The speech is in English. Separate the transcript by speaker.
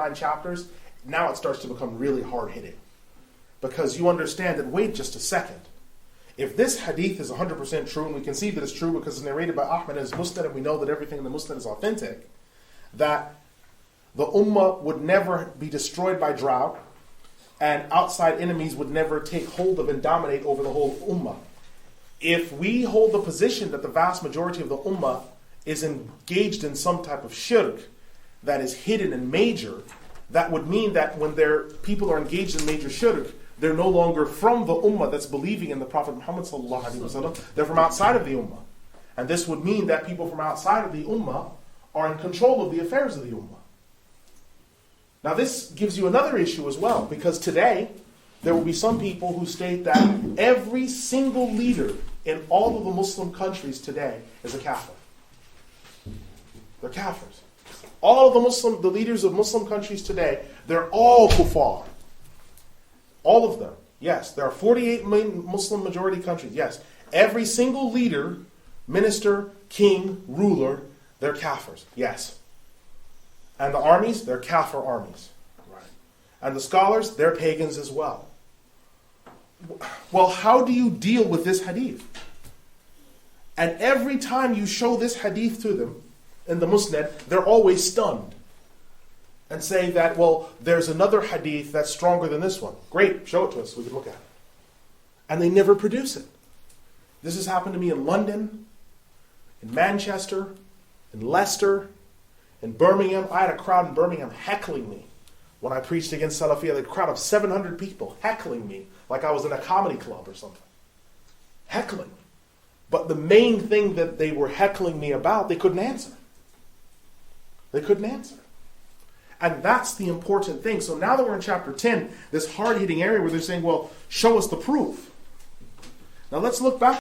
Speaker 1: 9 chapters, now it starts to become really hard-hitting. Because you understand that, wait just a second. If this hadith is 100% true, and we can see that it's true because it's narrated by Ahmad and his Musnad, and we know that everything in the Musnad is authentic, that the ummah would never be destroyed by drought, and outside enemies would never take hold of and dominate over the whole ummah. If we hold the position that the vast majority of the ummah is engaged in some type of shirk that is hidden and major, that would mean that when people are engaged in major shirk, they're no longer from the ummah that's believing in the Prophet Muhammad sallallahu alaihi wasallam. They're from outside of the ummah. And this would mean that people from outside of the ummah are in control of the affairs of the ummah. Now this gives you another issue as well, because today there will be some people who state that every single leader in all of the Muslim countries today is a kafir. They're kafirs. All of the leaders of Muslim countries today, they're all kuffar. All of them. Yes, there are 48 Muslim majority countries. Yes, every single leader, minister, king, ruler, they're kafirs. Yes. And the armies, they're kafir armies. Right. And the scholars, they're pagans as well. Well, how do you deal with this hadith? And every time you show this hadith to them in the Musnad, they're always stunned. And say that, well, there's another hadith that's stronger than this one. Great, show it to us, we can look at it. And they never produce it. This has happened to me in London, in Manchester, in Leicester, in Birmingham. I had a crowd in Birmingham heckling me when I preached against Salafiyah. A crowd of 700 people heckling me like I was in a comedy club or something. Heckling. But the main thing that they were heckling me about, they couldn't answer. They couldn't answer. And that's the important thing. So now that we're in chapter 10, this hard-hitting area where they're saying, well, show us the proof. Now let's look back.